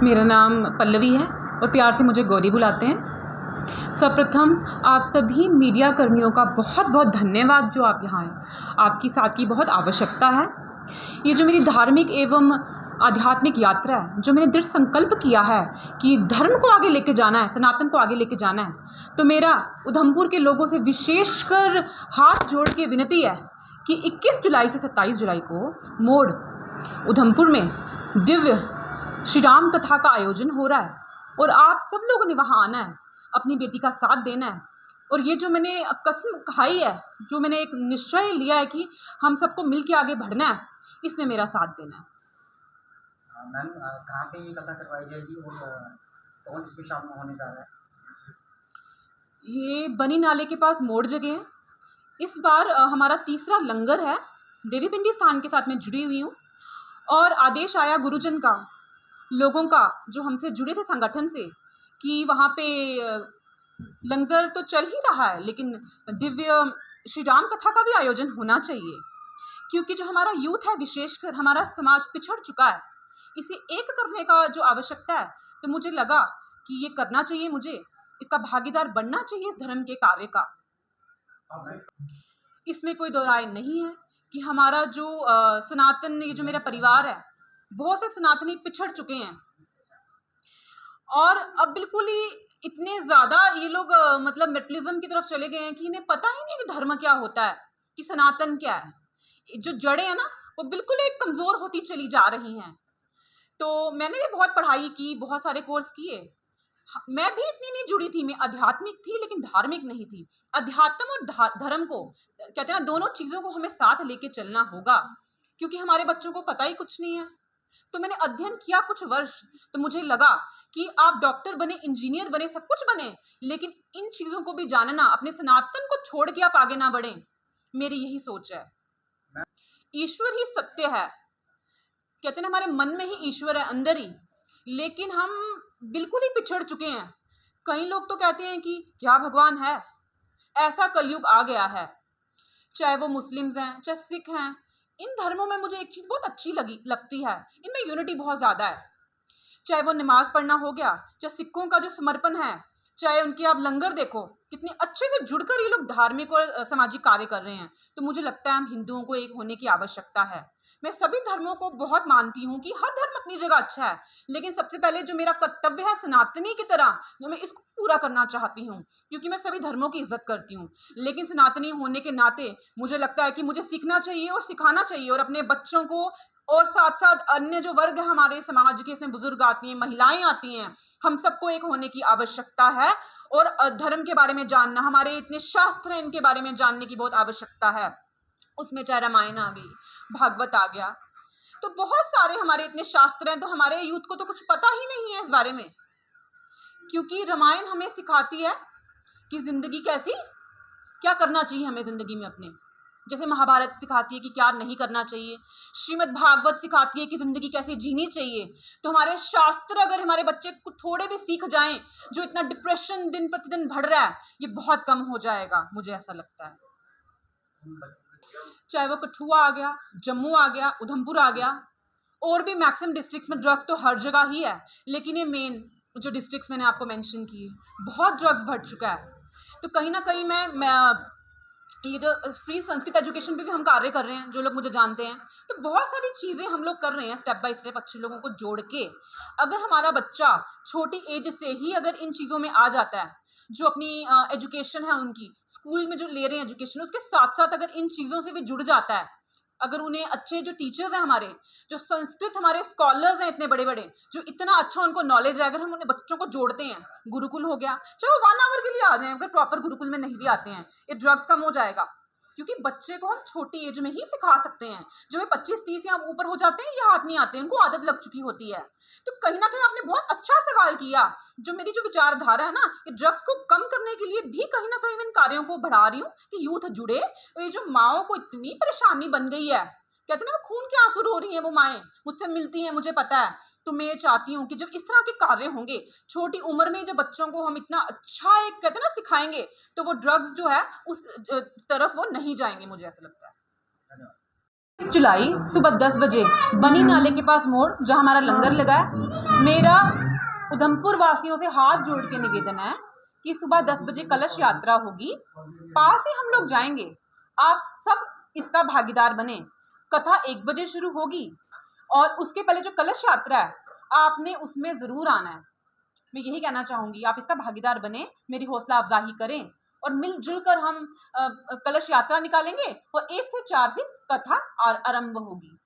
मेरा नाम पल्लवी है और प्यार से मुझे गौरी बुलाते हैं। सर्वप्रथम आप सभी मीडिया कर्मियों का बहुत बहुत धन्यवाद जो आप यहाँ हैं। आपकी साथ की बहुत आवश्यकता है। ये जो मेरी धार्मिक एवं आध्यात्मिक यात्रा है, जो मैंने दृढ़ संकल्प किया है कि धर्म को आगे लेके जाना है, सनातन को आगे लेके जाना है, तो मेरा उधमपुर के लोगों से विशेषकर हाथ जोड़ के विनती है कि 21 जुलाई से 27 जुलाई को मोड़ उधमपुर में दिव्य श्री राम कथा का आयोजन हो रहा है और आप सब लोगों ने वहाँ आना है, अपनी बेटी का साथ देना है। और ये जो मैंने कसम खाई है, जो मैंने एक निश्चय लिया है कि हम सबको मिल के आगे बढ़ना है, इसमें मेरा साथ देना है। मैम, कहाँ पे ये कथा करवाई जाएगी और कौन इसमें शामिल होने जा रहा है? ये बनी नाले के पास मोड़ जगह है। इस बार हमारा तीसरा लंगर है। देवी पिंडी स्थान के साथ मैं जुड़ी हुई हूँ और आदेश आया गुरुजन का, लोगों का जो हमसे जुड़े थे संगठन से, कि वहाँ पे लंगर तो चल ही रहा है लेकिन दिव्य श्री राम कथा का भी आयोजन होना चाहिए, क्योंकि जो हमारा यूथ है, विशेषकर हमारा समाज पिछड़ चुका है। इसे एक करने का जो आवश्यकता है, तो मुझे लगा कि ये करना चाहिए, मुझे इसका भागीदार बनना चाहिए इस धर्म के कार्य का। इसमें कोई दो राय नहीं है कि हमारा जो सनातन, ये जो मेरा परिवार है, बहुत से सनातनी पिछड़ चुके हैं और अब बिल्कुल ही इतने ज़्यादा ये लोग मतलब मेटलिज्म की तरफ चले गए हैं कि इन्हें पता ही नहीं कि धर्म क्या होता है, कि सनातन क्या है। जो जड़ें हैं ना, वो बिल्कुल एक कमज़ोर होती चली जा रही हैं। तो मैंने भी बहुत पढ़ाई की, बहुत सारे कोर्स किए। मैं भी इतनी नहीं जुड़ी थी, मैं आध्यात्मिक थी लेकिन धार्मिक नहीं थी। अध्यात्म और धर्म को कहते हैं ना, दोनों चीज़ों को हमें साथ लेके चलना होगा, क्योंकि हमारे बच्चों को पता ही कुछ नहीं है। तो मैंने अध्ययन किया कुछ वर्ष, तो मुझे लगा कि आप डॉक्टर बने, इंजीनियर बने, सब कुछ बने, लेकिन इन चीज़ों को भी जानना, अपने सनातन को छोड़ के आप आगे ना बढ़ें। मेरी यही सोच है। ईश्वर ही सत्य है, कहते हैं ना, हमारे मन में ही ईश्वर है, अंदर ही, लेकिन हम बिल्कुल ही पिछड़ चुके हैं। कई लोग तो कहते हैं कि क्या भगवान है, ऐसा कलयुग आ गया है। चाहे वो मुस्लिम्स हैं, चाहे सिख हैं, इन धर्मों में मुझे एक चीज़ बहुत अच्छी लगती है, इनमें यूनिटी बहुत ज़्यादा है। चाहे वो नमाज पढ़ना हो गया, चाहे सिखों का जो समर्पण है, चाहे उनके आप लंगर देखो, कितने अच्छे से जुड़कर ये लोग धार्मिक और सामाजिक कार्य कर रहे हैं। तो मुझे लगता है हम हिंदुओं को एक होने की आवश्यकता है। मैं सभी धर्मों को बहुत मानती हूँ कि हर धर्म अपनी जगह अच्छा है, लेकिन सबसे पहले जो मेरा कर्तव्य है सनातनी की तरह, जो मैं इसको पूरा करना चाहती हूँ, क्योंकि मैं सभी धर्मों की इज्जत करती हूँ। लेकिन सनातनी होने के नाते मुझे लगता है कि मुझे सीखना चाहिए और सिखाना चाहिए, और अपने बच्चों को, और साथ साथ अन्य जो वर्ग है हमारे समाज के, इसमें बुजुर्ग आती हैं, महिलाएं आती हैं, हम सबको एक होने की आवश्यकता है। और धर्म के बारे में जानना, हमारे इतने शास्त्र हैं, इनके बारे में जानने की बहुत आवश्यकता है। उसमें चाहे रामायण आ गई, भागवत आ गया, तो बहुत सारे हमारे इतने शास्त्र हैं, तो हमारे यूथ को तो कुछ पता ही नहीं है इस बारे में। क्योंकि रामायण हमें सिखाती है कि जिंदगी कैसी, क्या करना चाहिए हमें जिंदगी में अपने, जैसे महाभारत सिखाती है कि क्या नहीं करना चाहिए, श्रीमद् भागवत सिखाती है कि जिंदगी कैसे जीनी चाहिए। तो हमारे शास्त्र अगर हमारे बच्चे को थोड़े भी सीख जाएं, जो इतना डिप्रेशन दिन प्रतिदिन बढ़ रहा है, ये बहुत कम हो जाएगा, मुझे ऐसा लगता है। चाहे वो कठुआ आ गया, जम्मू आ गया, उधमपुर आ गया, और भी मैक्सिमम डिस्ट्रिक्ट्स में ड्रग्स तो हर जगह ही है, लेकिन ये मेन जो डिस्ट्रिक्ट्स मैंने आपको मेंशन किए, बहुत ड्रग्स बढ़ चुका है। तो कहीं ना कहीं मैं ये जो फ्री संस्कृत एजुकेशन पे भी हम कार्य कर रहे हैं, जो लोग मुझे जानते हैं, तो बहुत सारी चीज़ें हम लोग कर रहे हैं स्टेप बाय स्टेप, अच्छे लोगों को जोड़ के। अगर हमारा बच्चा छोटी एज से ही अगर इन चीज़ों में आ जाता है, जो अपनी एजुकेशन है उनकी स्कूल में जो ले रहे हैं एजुकेशन, उसके साथ साथ अगर इन चीज़ों से भी जुड़ जाता है, अगर उन्हें अच्छे जो टीचर्स हैं हमारे, जो संस्कृत हमारे स्कॉलर्स हैं इतने बड़े बड़े, जो इतना अच्छा उनको नॉलेज है, अगर हम उन्हें बच्चों को जोड़ते हैं, गुरुकुल हो गया, चाहे वो 1 आवर के लिए आ जाए, अगर प्रॉपर गुरुकुल में नहीं भी आते हैं, ये ड्रग्स कम हो जाएगा। क्योंकि बच्चे को हम छोटी एज में ही सिखा सकते हैं। जो वे 25-30 या ऊपर हो जाते हैं, ये हाथ नहीं आते, उनको आदत लग चुकी होती है। तो कहीं ना कहीं आपने बहुत अच्छा सवाल किया। जो मेरी जो विचारधारा है ना, ये ड्रग्स को कम करने के लिए भी कहीं ना कहीं मैं इन कार्यों को बढ़ा रही हूँ कि यूथ जुड़े। ये जो माओ को इतनी परेशानी बन गई है, कहते हैं ना, वो खून के आंसू रो रही हैं, वो माएँ मुझसे मिलती हैं, मुझे पता है। तो मैं चाहती हूँ कि जब इस तरह के कार्य होंगे छोटी उम्र में, जब बच्चों को हम इतना अच्छा एक कहते हैं ना सिखाएंगे, तो वो ड्रग्स जो है उस तरफ वो नहीं जाएंगे, मुझे ऐसा लगता है। धन्यवाद। जुलाई सुबह 10 बजे बनी नाले के पास मोड़ जहां हमारा लंगर लगा है। मेरा उधमपुर वासियों से हाथ जोड़ के निवेदन है कि सुबह 10 बजे कलश यात्रा होगी, पास ही हम लोग जाएंगे, आप सब इसका भागीदार बने। कथा 1 बजे शुरू होगी और उसके पहले जो कलश यात्रा है आपने उसमें ज़रूर आना है। मैं यही कहना चाहूँगी, आप इसका भागीदार बने, मेरी हौसला अफजाई करें और मिलजुल कर हम कलश यात्रा निकालेंगे और 1 से 4 फिर कथा आरंभ होगी।